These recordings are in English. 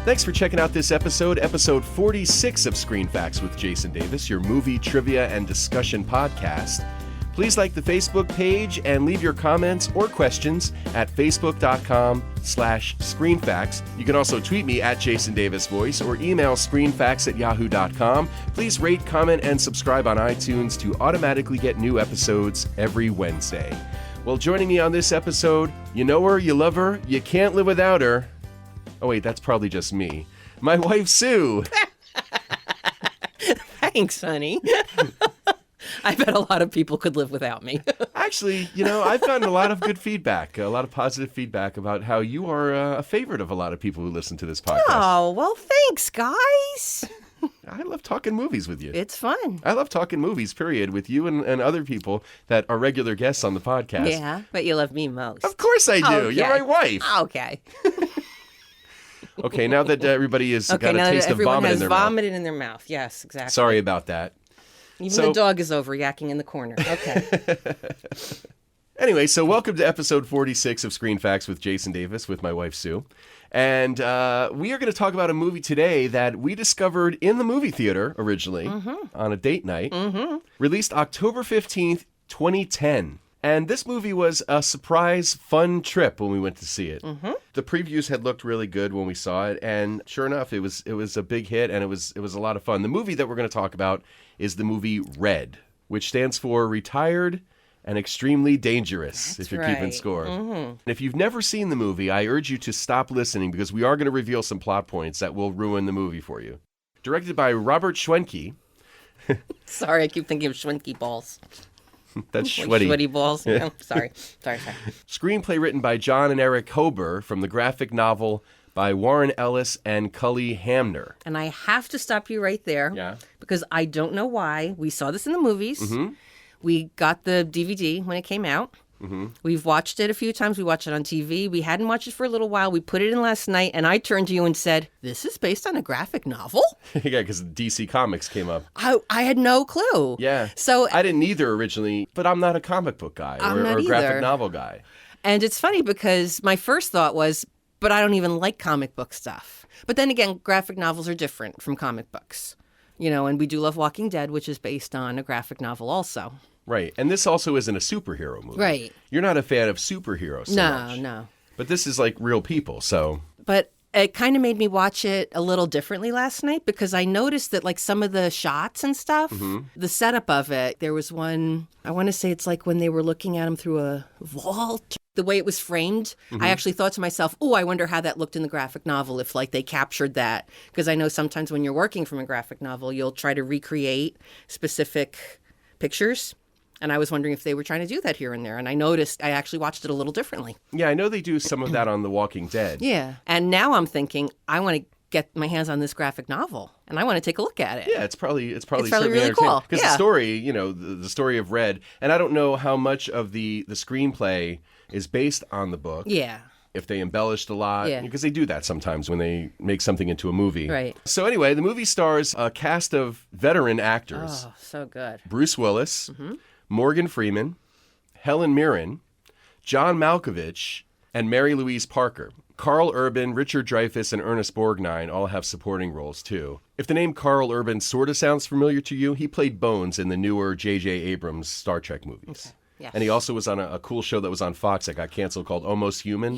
Thanks for checking out this episode 46 of Screen Facts with Jason Davis, your movie trivia and discussion podcast. Please like the Facebook page and leave your comments or questions at facebook.com/screenfacts. You can also tweet me at Jason Davis Voice or email screenfacts@yahoo.com. Please rate, comment, and subscribe on iTunes to automatically get new episodes every Wednesday. Well, joining me on this episode, you know her, you love her, you can't live without her. Oh wait, that's probably just me. My wife, Sue. Thanks, honey. I bet a lot of people could live without me. Actually, I've gotten a lot of good feedback, a lot of positive feedback about how you are a favorite of a lot of people who listen to this podcast. Oh, well, thanks, guys. I love talking movies with you. It's fun. I love talking movies, period, with you and other people that are regular guests on the podcast. Yeah, but you love me most. Of course I do. Okay. You're my wife. Okay. Okay, now that everybody has got a taste of vomit in their mouth. Everyone has vomited in their mouth. Yes, exactly. Sorry about that. Even the dog is overreacting in the corner. Okay. Anyway, so welcome to episode 46 of Screen Facts with Jason Davis with my wife, Sue. And we are going to talk about a movie today that we discovered in the movie theater originally on a date night. Released October 15th, 2010. And this movie was a surprise, fun trip when we went to see it. The previews had looked really good when we saw it, and sure enough, it was a big hit, and it was a lot of fun. The movie that we're going to talk about is the movie Red, which stands for Retired and Extremely Dangerous, That's if you're right. keeping score. And if you've never seen the movie, I urge you to stop listening because we are going to reveal some plot points that will ruin the movie for you. Directed by Robert Schwenke. Sorry, I keep thinking of Schwenke balls. That's Like Schwetty. Schwetty balls. Oh, sorry. Screenplay written by John and Eric Hober from the graphic novel by Warren Ellis and Cully Hamner. And I have to stop you right there. Yeah. Because I don't know why. We saw this in the movies. We got the DVD when it came out. We've watched it a few times. We watched it on TV. We hadn't watched it for a little while. We put it in last night, and I turned to you and said, "This is based on a graphic novel?" Yeah, because DC Comics came up. I had no clue. Yeah. So I didn't either originally, but I'm not a comic book guy I'm not or a graphic either. novel guy. And it's funny because my first thought was, but I don't even like comic book stuff. But then again, graphic novels are different from comic books. And we do love Walking Dead, which is based on a graphic novel also. Right. And this also isn't a superhero movie. Right. You're not a fan of superheroes so much. No. But this is like real people, so... But it kind of made me watch it a little differently last night because I noticed that like some of the shots and stuff, the setup of it, there was one, I want to say it's like when they were looking at him through a vault. The way it was framed, I actually thought to myself, oh, I wonder how that looked in the graphic novel if like they captured that. Because I know sometimes when you're working from a graphic novel, you'll try to recreate specific pictures. And I was wondering if they were trying to do that here and there. And I noticed I actually watched it a little differently. Yeah, I know they do some of that on The Walking Dead. Yeah. And now I'm thinking, I want to get my hands on this graphic novel and I want to take a look at it. Yeah, it's probably really cool. Because the story, the story of Red, and I don't know how much of the screenplay is based on the book. Yeah. If they embellished a lot, Yeah. because they do that sometimes when they make something into a movie. Right. So anyway, the movie stars a cast of veteran actors. Oh, so good. Bruce Willis, Morgan Freeman, Helen Mirren, John Malkovich, and Mary Louise Parker. Carl Urban, Richard Dreyfuss, and Ernest Borgnine all have supporting roles, too. If the name Carl Urban sort of sounds familiar to you, he played Bones in the newer J.J. Abrams Star Trek movies. Okay. Yeah. And he also was on a cool show that was on Fox that got canceled called Almost Human,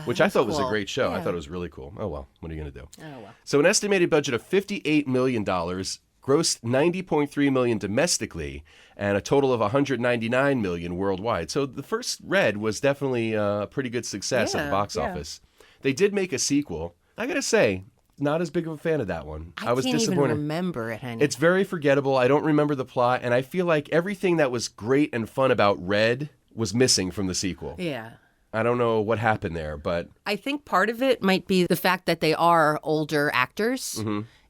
which I thought was a cool. great show. I Yeah. thought it was really cool. Oh, well, what are you going to do? Oh, well. So an estimated budget of $58 million, grossed $90.3 million domestically, and a total of $199 million worldwide. So the first Red was definitely a pretty good success at the box office. They did make a sequel. I got to say, not as big of a fan of that one. I was can't disappointed. even remember it, honey. It's very forgettable. I don't remember the plot, and I feel like everything that was great and fun about Red was missing from the sequel. Yeah. I don't know what happened there, but... I think part of it might be the fact that they are older actors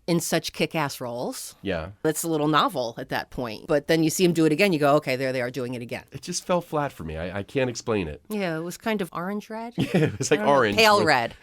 in such kick-ass roles. Yeah. It's a little novel at that point. But then you see them do it again, you go, okay, there they are doing it again. It just fell flat for me. I can't explain it. Yeah, it was kind of orange red. It was like orange. Pale red.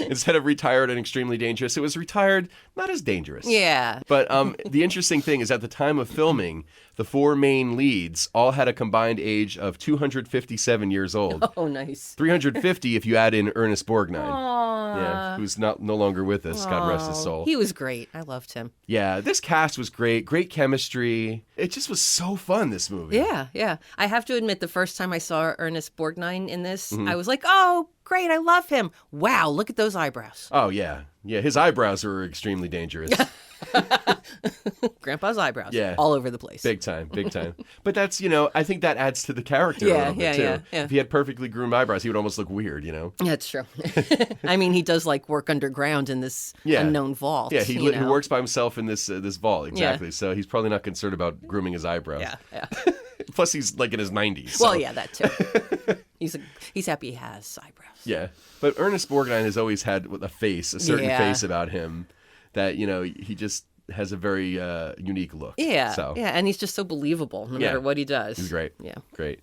Instead of retired and extremely dangerous, it was retired not as dangerous. Yeah. But the interesting thing is at the time of filming, the four main leads all had a combined age of 257 years old. Oh, nice. 350 if you add in Ernest Borgnine. Aww. Yeah, who's no longer with us, God rest his soul. He was great. I loved him. Yeah, this cast was great. Great chemistry. It just was so fun, this movie. Yeah. I have to admit, the first time I saw Ernest Borgnine in this, Mm-hmm. I was like, oh, great, I love him. Wow, look at those eyebrows. Oh, yeah. Yeah, his eyebrows were extremely dangerous. Grandpa's eyebrows. Yeah. All over the place. Big time, big time. But that's, I think that adds to the character a Yeah, little bit, yeah, too. yeah. If he had perfectly groomed eyebrows, he would almost look weird, That's true. I mean, he does like work underground in this Yeah. unknown vault. Yeah, he you know? works by himself in this vault, exactly. So he's probably not concerned about grooming his eyebrows. Yeah. Plus, he's like in his 90s. So. Well, yeah, that too. He's happy he has eyebrows. Yeah, but Ernest Borgnine has always had a face, a certain Yeah. face about him that, he just has a very unique look. Yeah. So, Yeah, and he's just so believable no matter what he does. he's great. Yeah. Great.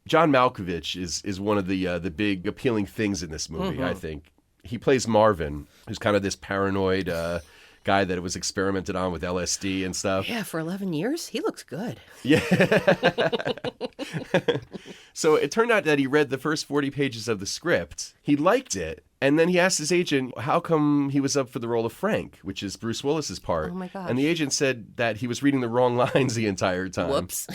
John Malkovich is one of the big appealing things in this movie, I think. He plays Marvin, who's kind of this paranoid guy that was experimented on with LSD and stuff. Yeah, for 11 years, he looks good. Yeah. So it turned out that he read the first 40 pages of the script. He liked it. And then he asked his agent how come he was up for the role of Frank, which is Bruce Willis's part. Oh, my gosh. And the agent said that he was reading the wrong lines the entire time. Whoops.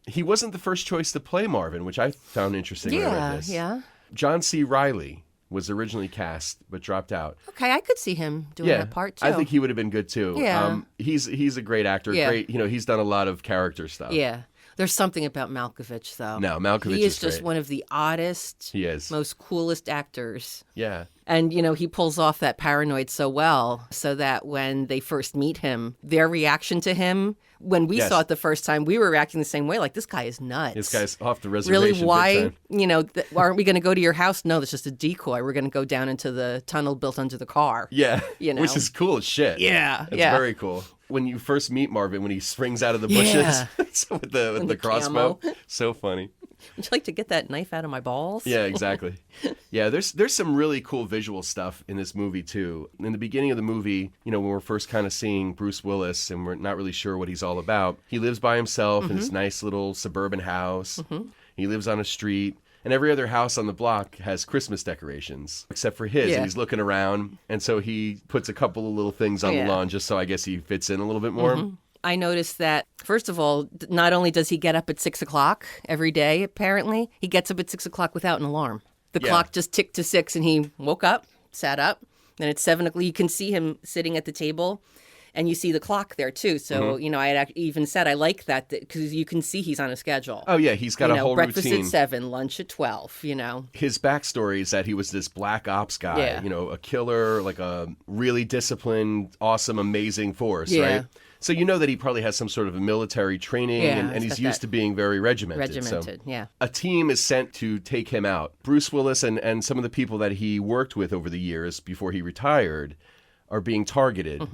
He wasn't the first choice to play Marvin, which I found interesting when I read this. Yeah. John C. Reilly was originally cast but dropped out. Okay, I could see him doing that part too. I think he would have been good too. Yeah. He's a great actor. Yeah. Great, he's done a lot of character stuff. Yeah. There's something about Malkovich, though. No, Malkovich He is is just great. one of the oddest, He is. most coolest actors. Yeah. And, he pulls off that paranoid so well so that when they first meet him, their reaction to him, when we Yes. saw it the first time, we were reacting the same way. Like, this guy is nuts. This guy's off the reservation. Really, why, big time. aren't we going to go to your house? No, that's just a decoy. We're going to go down into the tunnel built under the car. Yeah. You know. Which is cool as shit. Yeah, It's yeah. very cool. When you first meet Marvin, when he springs out of the bushes Yeah. with the the crossbow. camo. So funny. Would you like to get that knife out of my balls? Yeah, exactly. Yeah, there's some really cool visual stuff in this movie too. In the beginning of the movie, when we're first kind of seeing Bruce Willis and we're not really sure what he's all about, he lives by himself in this nice little suburban house. He lives on a street. And every other house on the block has Christmas decorations, except for his. Yeah. And he's looking around. And so he puts a couple of little things on the Yeah. lawn just so I guess he fits in a little bit more. I noticed that, first of all, not only does he get up at 6 o'clock every day, apparently, he gets up at 6 o'clock without an alarm. The Yeah. clock just ticked to 6 and he woke up, sat up. Then at 7 o'clock, you can see him sitting at the table and you see the clock there too. So, I had even said I like that because you can see he's on a schedule. Oh, yeah, he's got a whole breakfast routine. at 7, lunch at 12, His backstory is that he was this black ops guy, Yeah. a killer, like a really disciplined, awesome, amazing force, Yeah. right? So you know that he probably has some sort of a military training Yeah, and he's he's got used that to being very regimented. Regimented, yeah. A team is sent to take him out. Bruce Willis and some of the people that he worked with over the years before he retired are being targeted.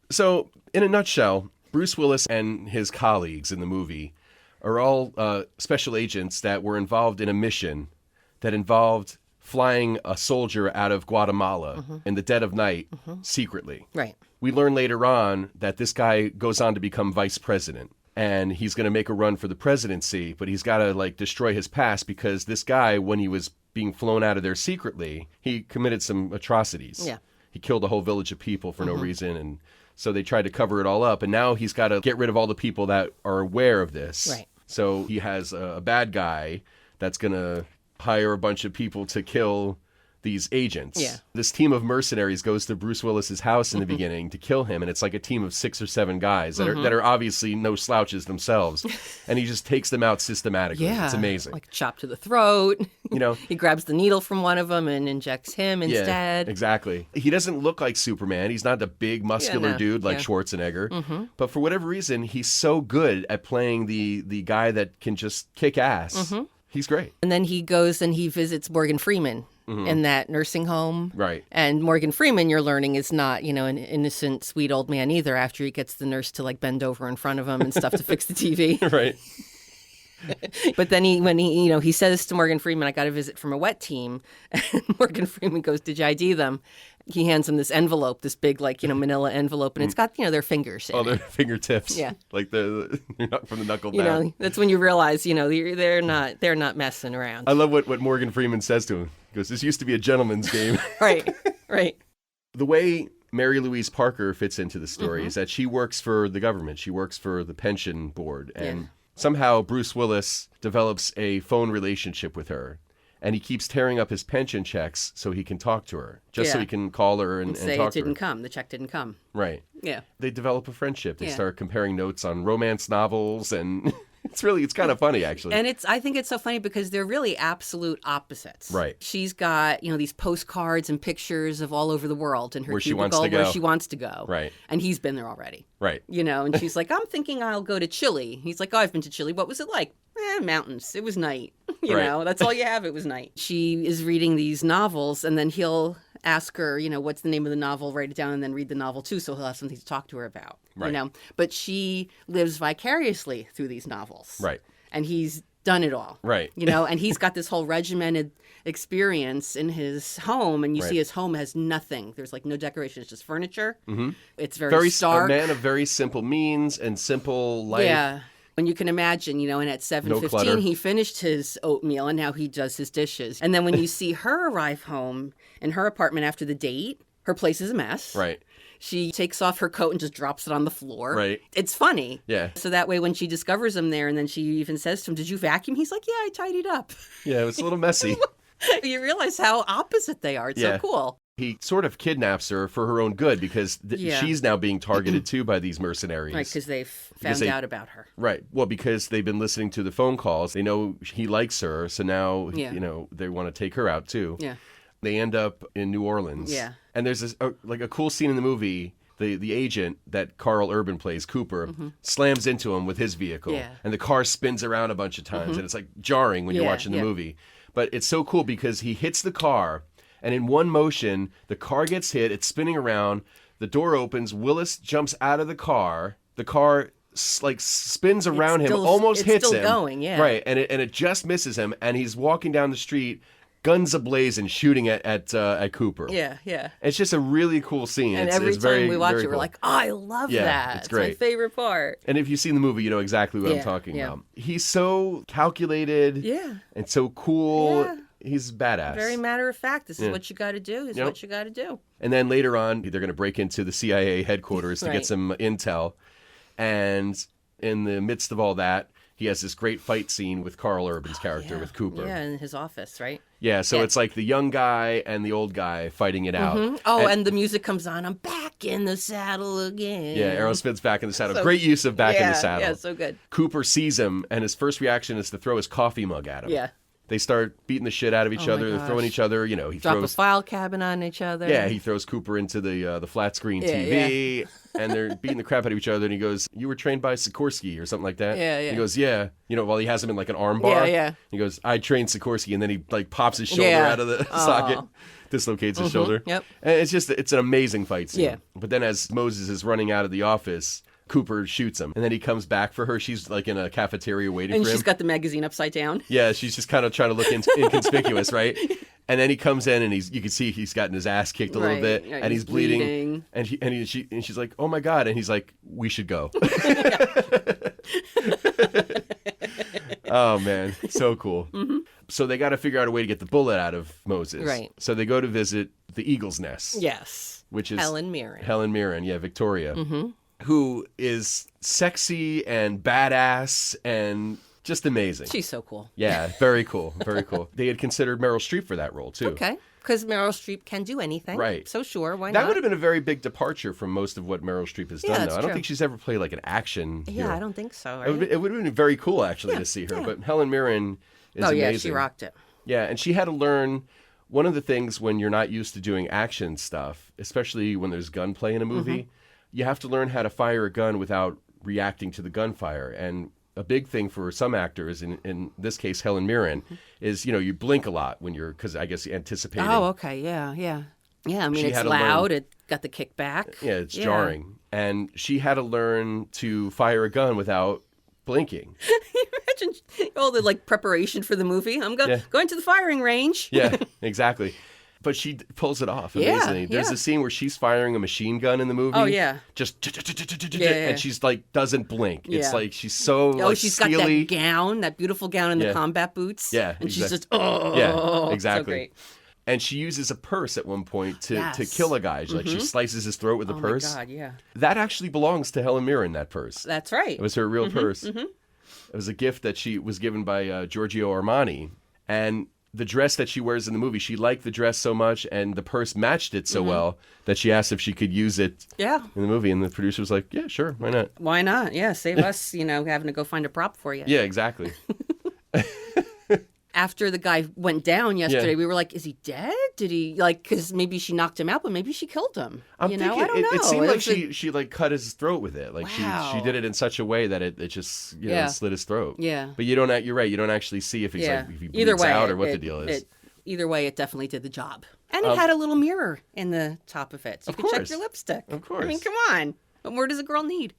So, in a nutshell, Bruce Willis and his colleagues in the movie are all special agents that were involved in a mission that involved flying a soldier out of Guatemala in the dead of night secretly. Right. We learn later on that this guy goes on to become vice president. And he's going to make a run for the presidency, but he's got to destroy his past because this guy, when he was being flown out of there secretly, he committed some atrocities. Yeah. He killed a whole village of people for no reason, and so they tried to cover it all up. And now he's got to get rid of all the people that are aware of this. Right. So he has a bad guy that's going to hire a bunch of people to kill these agents. Yeah. This team of mercenaries goes to Bruce Willis's house in the beginning to kill him, and it's like a team of 6 or 7 guys that are obviously no slouches themselves, and he just takes them out systematically. Yeah. It's amazing. Like chop to the throat. You know, He grabs the needle from one of them and injects him instead. Yeah, exactly. He doesn't look like Superman. He's not the big muscular no. dude like Yeah. Schwarzenegger. But for whatever reason, he's so good at playing the guy that can just kick ass. He's great. And then he goes and he visits Morgan Freeman in that nursing home. Right. And Morgan Freeman, you're learning, is not, an innocent, sweet old man either after he gets the nurse to bend over in front of him and stuff to fix the TV. Right. But then he says to Morgan Freeman, I got a visit from a wet team. And Morgan Freeman goes, did you ID them? He hands him this envelope, this big, manila envelope, and it's got, their fingers in their it. fingertips. Yeah. Like they're not from the knuckle down. That's when you realize, they're not messing around. I love what Morgan Freeman says to him. He goes, this used to be a gentleman's game. Right. The way Mary Louise Parker fits into the story is that she works for the government. She works for the pension board. And somehow Bruce Willis develops a phone relationship with her. And he keeps tearing up his pension checks so he can talk to her, so he can call her and say talk it to her. didn't come. The check didn't come. Right. Yeah. They develop a friendship. They Yeah. start comparing notes on romance novels, and it's kind of funny, actually. And I think it's so funny because they're really absolute opposites. Right. She's got, these postcards and pictures of all over the world in her Where she cubicle wants to where go. she wants to go. Right. And he's been there already. Right. And she's like, I'm thinking I'll go to Chile. He's like, oh, I've been to Chile. What was it like? Mountains. It was night. Right. That's all you have. It was night. She is reading these novels, and then he'll ask her, what's the name of the novel, write it down, and then read the novel too, so he'll have something to talk to her about. Right. But she lives vicariously through these novels. Right. And he's done it all. Right. And he's got this whole regimented experience in his home, and you see his home has nothing. There's no decorations, just furniture. Mm-hmm. It's very stark. A man of very simple means and simple life. Yeah. And you can imagine, and at 7:15 he finished his oatmeal and now he does his dishes. And then when you see her arrive home in her apartment after the date, her place is a mess. Right. She takes off her coat and just drops it on the floor. Right. It's funny. Yeah. So that way when she discovers him there and then she even says to him, did you vacuum? He's like, yeah, I tidied up. Yeah, it was a little messy. You realize how opposite they are. It's so cool. He sort of kidnaps her for her own good because she's now being targeted too by these mercenaries. Right, because they've found out about her. Right. Well, because they've been listening to the phone calls. They know he likes her, so now, they want to take her out too. Yeah. They end up in New Orleans. Yeah. And there's this a cool scene in the movie. The agent that Carl Urban plays, Cooper, slams into him with his vehicle. Yeah. And the car spins around a bunch of times. And it's jarring when you're watching the movie. But it's so cool because he hits the car, and in one motion, the car gets hit, it's spinning around, the door opens, Willis jumps out of the car spins around him, almost hits him. It's still going, yeah. Right, and it just misses him, and he's walking down the street, guns ablaze and shooting at Cooper. Yeah, yeah. It's just a really cool scene. And it's every very, time we watch very it, we're cool. like, oh, I love Yeah, that. it's great. My favorite part. And if you've seen the movie, you know exactly what I'm talking about. He's so calculated and so cool. Yeah. He's badass. Very matter of fact. This is what you got to do. This is what you got to do. And then later on, they're going to break into the CIA headquarters to get some intel. And in the midst of all that, he has this great fight scene with Carl Urban's character, with Cooper. Yeah, in his office, right? Yeah, so it's like the young guy and the old guy fighting it out. Oh, and the music comes on. I'm back in the saddle again. Yeah, Aerosmith's Back in the Saddle. Great use of Back in the Saddle. Yeah, so good. Cooper sees him, and his first reaction is to throw his coffee mug at him. Yeah. They start beating the shit out of each other. They're throwing each other. He Drop throws a file cabinet on each other. Yeah, he throws Cooper into the flat screen TV, and they're beating the crap out of each other. And he goes, "You were trained by Sikorsky or something like that." Yeah, yeah. He goes, "Yeah." While he has him in like an arm bar. Yeah. He goes, "I trained Sikorsky," and then he pops his shoulder out of the socket, dislocates his shoulder. Yep. And it's an amazing fight scene. Yeah. But then as Moses is running out of the office, Cooper shoots him, and then he comes back for her. She's like in a cafeteria waiting And for him. she's got the magazine upside down. Yeah, she's just kind of trying to look inconspicuous, right? And then he comes in, and you can see he's gotten his ass kicked a little bit, right, and he's bleeding. And she's like, "Oh my God!" And he's like, "We should go." Oh man, so cool. So they got to figure out a way to get the bullet out of Moses. Right. So they go to visit the Eagle's Nest. Yes. Which is Helen Mirren. Helen Mirren, yeah, Victoria, who is sexy and badass and just amazing. She's so cool. Yeah, very cool, very cool. They had considered Meryl Streep for that role too. Okay. Because Meryl Streep can do anything. Right. So sure, why That not? would have been a very big departure from most of what Meryl Streep has done, that's though. I don't true. think she's ever played like an action hero. Yeah, I don't think so. It would have been very cool, actually, to see her. yeah. But Helen Mirren is amazing. yeah, she rocked it. Yeah, and she had to learn one of the things when you're not used to doing action stuff, especially when there's gunplay in a movie, you have to learn how to fire a gun without reacting to the gunfire. And a big thing for some actors, in this case Helen Mirren, is you blink a lot when because I guess anticipating. Oh, okay, yeah. Yeah, I mean, She it's had to loud. learn- It got the kickback. Yeah, it's jarring. And she had to learn to fire a gun without blinking. Imagine all the like preparation for the movie. I'm Yeah. going to the firing range. Yeah, exactly. But she pulls it off amazingly. There's yeah. a scene where she's firing a machine gun in the movie. Oh, yeah. Just Yeah. and she's like doesn't blink. It's Yeah. like she's so Oh, like, she's steely. got that gown, that beautiful gown, and Yeah. the combat boots. Yeah, and she's exact- just oh, Yeah, exactly. so great. And she uses a purse at one point to Yes. kill a guy. Like she slices his throat with the Oh purse. my God, yeah, That actually belongs to Helen Mirren, that purse. that's right. It was her real purse. It was a gift that she was given by Giorgio Armani. And the dress that she wears in the movie, she liked the dress so much and the purse matched it so well that she asked if she could use it Yeah, in the movie. And the producer was like, yeah, sure, why not? why not? Yeah, save us, having to go find a prop for you. Yeah, exactly. After the guy went down yesterday, Yeah. we were like, "Is he dead? Did he like?" Because maybe she knocked him out, but maybe she killed him. I'm I thinking don't know. it seemed like was a- she like cut his throat with it. Like she Wow. did it in such a way that it just Yeah. slit his throat. Yeah. But you don't. You're right. You don't actually see if he's yeah. like if he Either bleeds way, out or what the deal is. Either way, it definitely did the job, and it had a little mirror in the top of it, so you could check course. your lipstick. Of course. I mean, come on. What more does a girl need?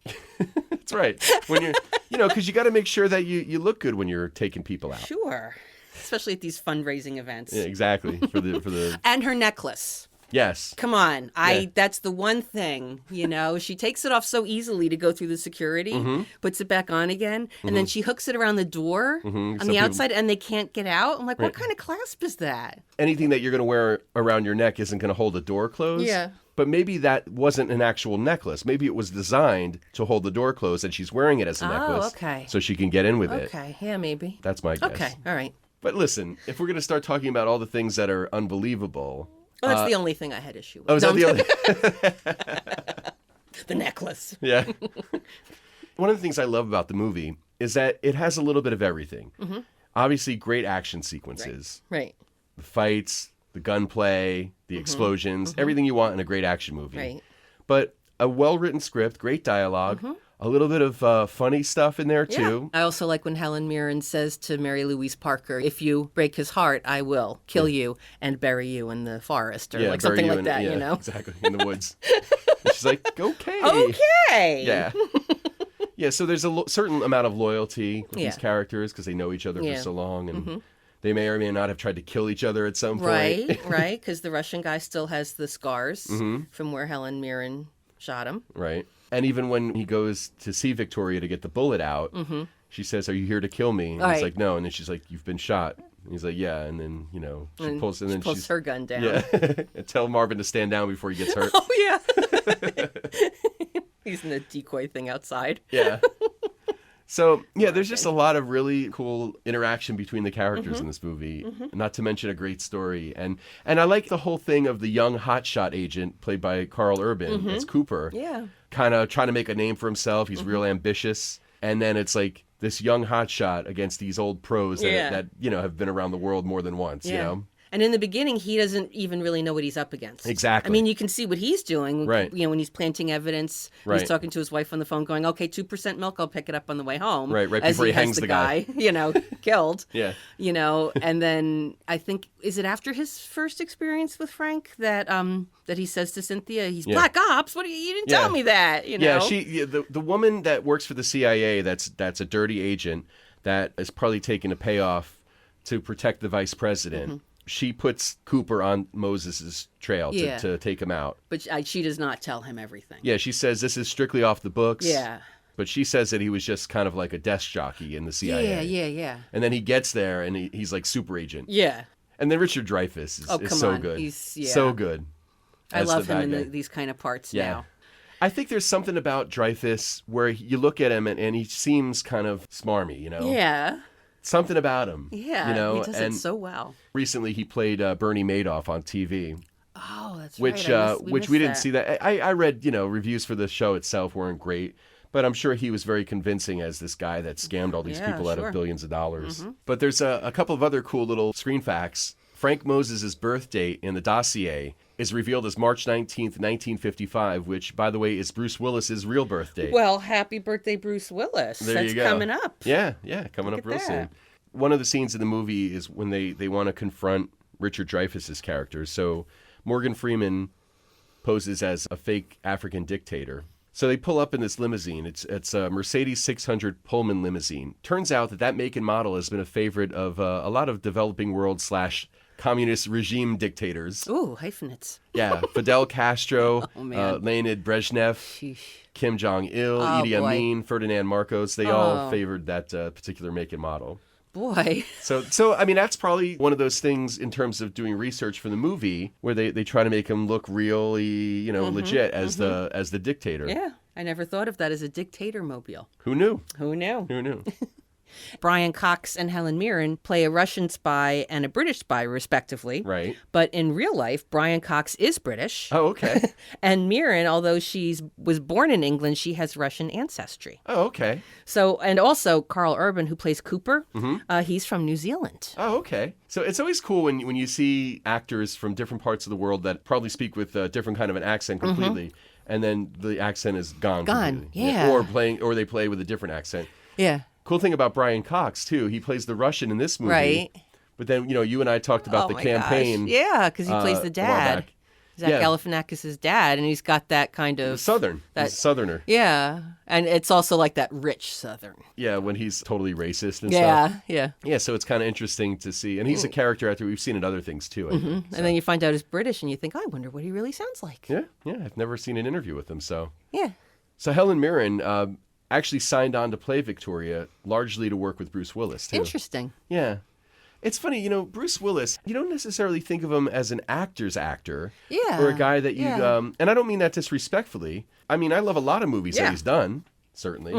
That's right. When you're, because you got to make sure that you look good when you're taking people out. Sure, especially at these fundraising events. Yeah, exactly. For the And her necklace. yes. Come on. Yeah. That's the one thing, she takes it off so easily to go through the security, puts it back on again, and then she hooks it around the door on Some the people- outside and they can't get out. I'm like, what kind of clasp is that? Anything that you're going to wear around your neck isn't going to hold the door closed. Yeah. But maybe that wasn't an actual necklace. Maybe it was designed to hold the door closed, and she's wearing it as a necklace, okay. so she can get in with it. Okay, yeah, maybe. That's my guess. Okay, all right. But listen, if we're going to start talking about all the things that are unbelievable, Well, that's the only thing I had issue with. oh, is that the only? The necklace. Yeah. One of the things I love about the movie is that it has a little bit of everything. Obviously, great action sequences, Right, the fights, the gunplay, the explosions, everything you want in a great action movie. right. But a well-written script, great dialogue, a little bit of funny stuff in there too. I also like when Helen Mirren says to Mary Louise Parker, "If you break his heart, I will kill you and bury you in the forest," or like bury something you like in- that. yeah, exactly, in the woods. And she's like, okay. Okay. Yeah. Yeah, so there's a certain amount of loyalty with Yeah. these characters because they know each other Yeah. for so long, and they may or may not have tried to kill each other at some point. Right, right, because the Russian guy still has the scars Mm-hmm. from where Helen Mirren shot him. Right. And even when he goes to see Victoria to get the bullet out, she says, "Are you here to kill me?" And he's Right. like, "No." And then she's like, "You've been shot." And he's like, "Yeah." And then she And pulls, and she then pulls she's her gun down. yeah. And tell Marvin to stand down before he gets hurt. Oh yeah. He's in the decoy thing outside. Yeah. So, yeah, there's just a lot of really cool interaction between the characters in this movie, not to mention a great story. And I like the whole thing of the young hotshot agent played by Carl Urban as Cooper, Yeah. kind of trying to make a name for himself. He's real ambitious. And then it's like this young hotshot against these old pros that, Yeah. that have been around the world more than once, you know? And in the beginning, he doesn't even really know what he's up against. Exactly. I mean, you can see what he's doing. Right. When he's planting evidence, Right. he's talking to his wife on the phone, going, "Okay, 2% milk. I'll pick it up on the way home." Right as before he has hangs the guy. killed. Yeah. And then I think is it after his first experience with Frank that he says to Cynthia, "He's Black Ops. What? You didn't tell Yeah. me that." Yeah, the woman that works for the CIA that's a dirty agent that is probably taking a payoff to protect the vice president. She puts Cooper on Moses's trail Yeah. to take him out. But she does not tell him everything. Yeah, she says this is strictly off the books. Yeah. But she says that he was just kind of like a desk jockey in the CIA. Yeah. And then he gets there and he's like super agent. Yeah. And then Richard Dreyfuss is come so on. good. He's so good. I as love the him bad in guy. these kind of parts Yeah. now. I think there's something about Dreyfuss where you look at him and he seems kind of smarmy, Yeah. Something about him. Yeah. He He does it so well. Recently, he played Bernie Madoff on TV, Oh, that's which right. which we didn't see that. I read reviews for the show itself weren't great, but I'm sure he was very convincing as this guy that scammed all these Yeah, people out sure. of billions of dollars. But there's a couple of other cool little screen facts. Frank Moses' birth date in the dossier is revealed as March 19th, 1955, which, by the way, is Bruce Willis's real birth date. Well, happy birthday, Bruce Willis. There That's you go. coming up. Yeah, coming Look up at real that. soon. One of the scenes in the movie is when they want to confront Richard Dreyfuss's character. So Morgan Freeman poses as a fake African dictator, So they pull up in this limousine. It's a Mercedes 600 Pullman limousine. Turns out that make and model has been a favorite of a lot of developing world / communist regime dictators. Ooh, hyphenates. Yeah, Fidel Castro, Oh, man. Leonid Brezhnev, Sheesh. Kim Jong-il, Oh, Idi boy. Amin, Ferdinand Marcos. They all Oh. favored that particular make and model. Boy. So I mean, that's probably one of those things in terms of doing research for the movie where they try to make him look really, legit as the dictator. Yeah. I never thought of that as a dictator mobile. Who knew? Who knew? Who knew? Brian Cox and Helen Mirren play a Russian spy and a British spy, respectively. Right. But in real life, Brian Cox is British. Oh, okay. And Mirren, although she was born in England, she has Russian ancestry. Oh, okay. So, and also Carl Urban, who plays Cooper, he's from New Zealand. Oh, okay. So it's always cool when you see actors from different parts of the world that probably speak with a different kind of an accent completely, and then the accent is gone. Gone, completely. yeah. Or they play with a different accent. Yeah. Cool thing about Brian Cox too, he plays the Russian in this movie. Right. But then you and I talked about the my campaign. Gosh. Yeah, because he plays the a while dad. back. Zach Yeah. Galifianakis' dad, and he's got that kind of Southern. That- He's a Southerner. Yeah, and it's also like that rich Southern. Yeah, when he's totally racist and Yeah, stuff. yeah. Yeah, so it's kind of interesting to see. And he's a character actor we've seen in other things too, I think. And then you find out he's British, and you think, I wonder what he really sounds like. Yeah, I've never seen an interview with him, so. Yeah. So Helen Mirren actually signed on to play Victoria, largely to work with Bruce Willis, too. Interesting. Yeah. It's funny, Bruce Willis, you don't necessarily think of him as an actor's actor. Yeah, Or a guy that you, yeah. and I don't mean that disrespectfully. I mean, I love a lot of movies that Yeah. he's done, certainly.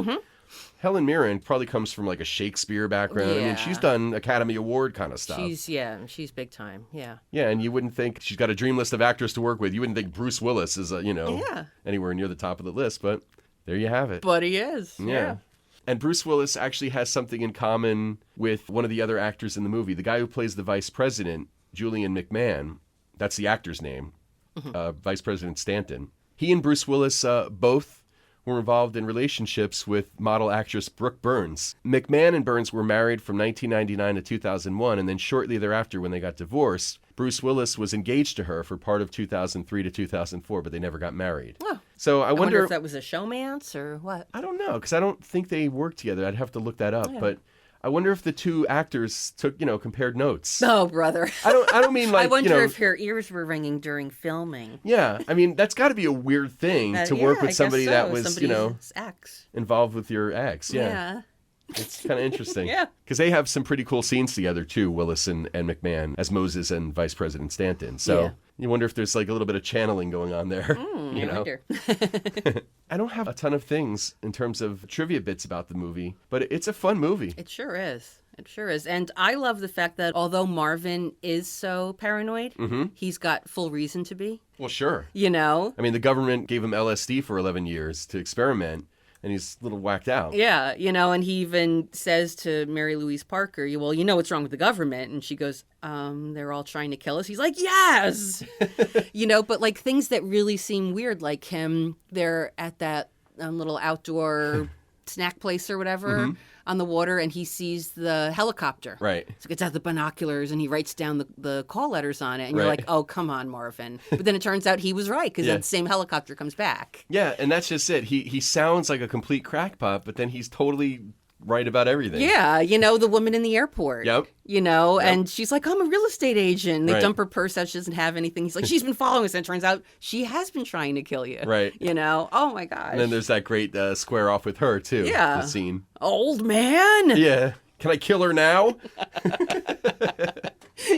Helen Mirren probably comes from like a Shakespeare background. I mean, Yeah. she's done Academy Award kind of stuff. She's big time. Yeah. Yeah, and you wouldn't think she's got a dream list of actors to work with. You wouldn't think Bruce Willis is, Yeah. anywhere near the top of the list, but there you have it. But he is. Yeah. And Bruce Willis actually has something in common with one of the other actors in the movie. The guy who plays the vice president, Julian McMahon, that's the actor's name, Vice President Stanton. He and Bruce Willis both were involved in relationships with model actress Brooke Burns. McMahon and Burns were married from 1999 to 2001, and then shortly thereafter, when they got divorced, Bruce Willis was engaged to her for part of 2003 to 2004, but they never got married. Oh. So I I wonder wonder if that was a showmance or what. I don't know, because I don't think they worked together. I'd have to look that up. But I wonder if the two actors took, compared notes. Oh, brother. I don't mean like, I wonder if her ears were ringing during filming. Yeah, I mean, that's got to be a weird thing to work with somebody that was, ex. involved with your ex. Yeah. It's kind of interesting. Yeah. Because they have some pretty cool scenes together, too, Willis and McMahon, as Moses and Vice President Stanton. So Yeah. you wonder if there's like a little bit of channeling going on there. I wonder. I don't have a ton of things in terms of trivia bits about the movie, but it's a fun movie. It sure is. It sure is. And I love the fact that although Marvin is so paranoid, he's got full reason to be. Well, sure. You know? I mean, the government gave him LSD for 11 years to experiment, and he's a little whacked out. Yeah, and he even says to Mary Louise Parker, well, you know what's wrong with the government? And she goes, they're all trying to kill us. He's like, yes! But like things that really seem weird, like him, they're at that little outdoor snack place or whatever on the water, and he sees the helicopter. Right. So he gets out the binoculars and he writes down the call letters on it. And you're Right. like, oh, come on, Marvin. But then it turns out he was right because Yeah. that same helicopter comes back. Yeah, and that's just it. He sounds like a complete crackpot, but then he's totally right about everything. Yeah, the woman in the airport. Yep. And she's like, I'm a real estate agent. They Right. dump her purse out. She doesn't have anything. He's like, she's been following us. And it turns out she has been trying to kill you. Right. Oh my gosh. And then there's that great square off with her, too. Yeah. The scene. Old man. Yeah. Can I kill her now?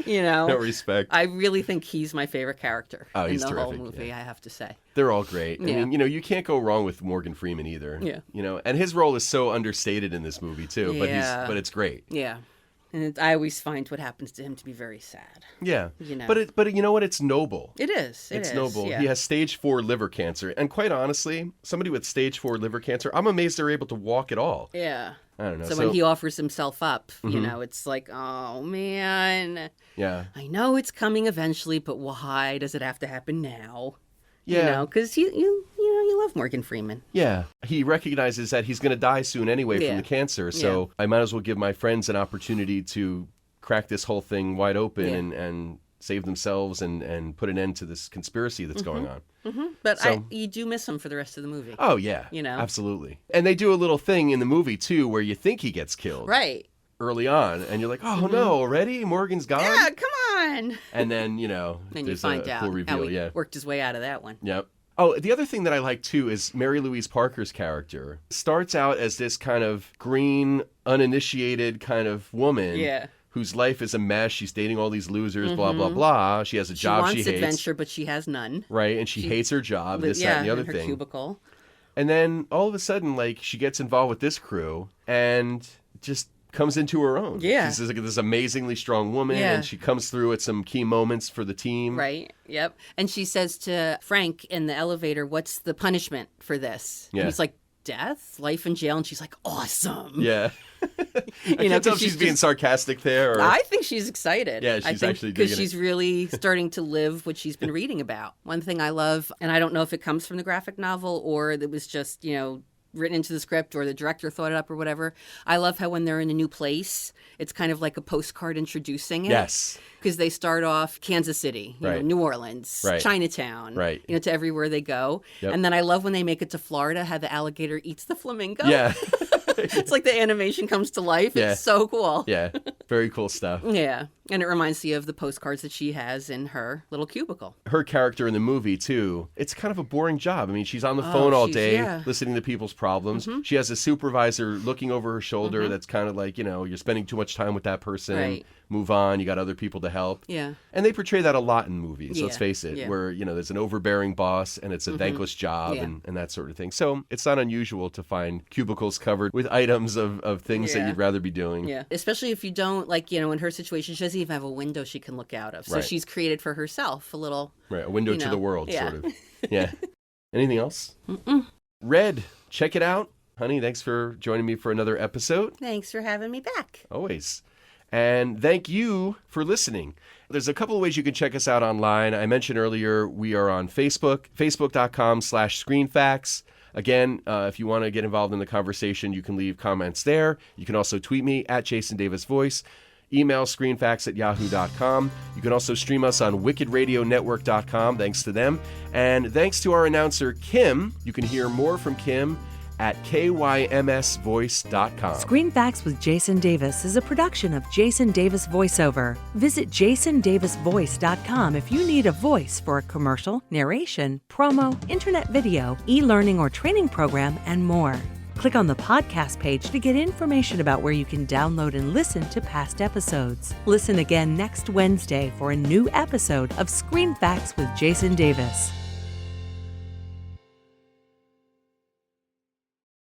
No respect. I really think he's my favorite character Oh, in he's the whole terrific, movie, yeah. I have to say. They're all great. Yeah. I mean, you can't go wrong with Morgan Freeman either. Yeah. And his role is so understated in this movie, too. Yeah. But it's great. Yeah. And I always find what happens to him to be very sad. Yeah. You know. But you know what? It's noble. It is. It's is, noble. Yeah. He has stage 4 liver cancer. And quite honestly, somebody with stage 4 liver cancer, I'm amazed they're able to walk at all. Yeah. I don't know. So when he offers himself up, it's like, oh, man. Yeah. I know it's coming eventually, but why does it have to happen now? Yeah. Because you love Morgan Freeman. Yeah. He recognizes that he's going to die soon anyway from Yeah. the cancer. So I might as well give my friends an opportunity to crack this whole thing wide open Yeah. and save themselves and put an end to this conspiracy that's going on. But So- you do miss him for the rest of the movie. Oh, yeah. You know? Absolutely. And they do a little thing in the movie, too, where you think he gets killed Right. early on. And you're like, oh, no, already? Morgan's gone? Yeah, come on. And then, Then you there's find a out full how reveal. he Yeah. worked his way out of that one. Yep. Oh, the other thing that I like too is Mary Louise Parker's character starts out as this kind of green, uninitiated kind of woman. Yeah. Whose life is a mess. She's dating all these losers, blah, blah, blah. She has a She job wants she hates. adventure, but she has none. Right. And she hates her job, this, that, and the other in her thing. cubicle. And then all of a sudden, like, she gets involved with this crew and just comes into her own. Yeah. She's like this amazingly strong woman, Yeah. and she comes through at some key moments for the team. Right. Yep. And she says to Frank in the elevator, "What's the punishment for this?" Yeah. And he's like, "Death, life in jail." And she's like, "Awesome." Yeah. I can't 'cause tell if she's being sarcastic there or... I think she's excited. Yeah, she's actually because digging it. she's really starting to live what she's been reading about. One thing I love, and I don't know if it comes from the graphic novel or it was just written into the script or the director thought it up or whatever. I love how when they're in a new place, it's kind of like a postcard introducing it. Yes. Because they start off Kansas City, Right. New Orleans, Right. Chinatown, Right. to everywhere they go. Yep. And then I love when they make it to Florida, how the alligator eats the flamingo. Yeah. It's like the animation comes to life. Yeah. It's so cool. Yeah. Very cool stuff. Yeah. And it reminds you of the postcards that she has in her little cubicle. Her character in the movie, too, it's kind of a boring job. I mean, she's on the phone all day yeah. listening to people's problems. She has a supervisor looking over her shoulder that's kind of like, you're spending too much time with that person. Right. Move on. You got other people to help. Yeah. And they portray that a lot in movies, let's Yeah, face it, yeah. where, there's an overbearing boss and it's a thankless job Yeah. and that sort of thing. So it's not unusual to find cubicles covered with items of things that Yeah. you'd rather be doing. Yeah. Especially if you don't, in her situation, she doesn't even have a window she can look out of. So Right. she's created for herself a little. Right. A window You to know, the world, yeah. sort of. Yeah. Anything else? Red, check it out. Honey, thanks for joining me for another episode. Thanks for having me back. Always. And thank you for listening. There's a couple of ways you can check us out online. I mentioned earlier we are on Facebook, facebook.com/screenfacts. Again, if you want to get involved in the conversation, you can leave comments there. You can also tweet me at Jason Davis Voice. Email screenfacts@yahoo.com. You can also stream us on wickedradionetwork.com, thanks to them. And thanks to our announcer, Kim. You can hear more from Kim at kymsvoice.com. Screen Facts with Jason Davis is a production of Jason Davis VoiceOver. Visit jasondavisvoice.com if you need a voice for a commercial, narration, promo, internet video, e-learning or training program, and more. Click on the podcast page to get information about where you can download and listen to past episodes. Listen again next Wednesday for a new episode of Screen Facts with Jason Davis.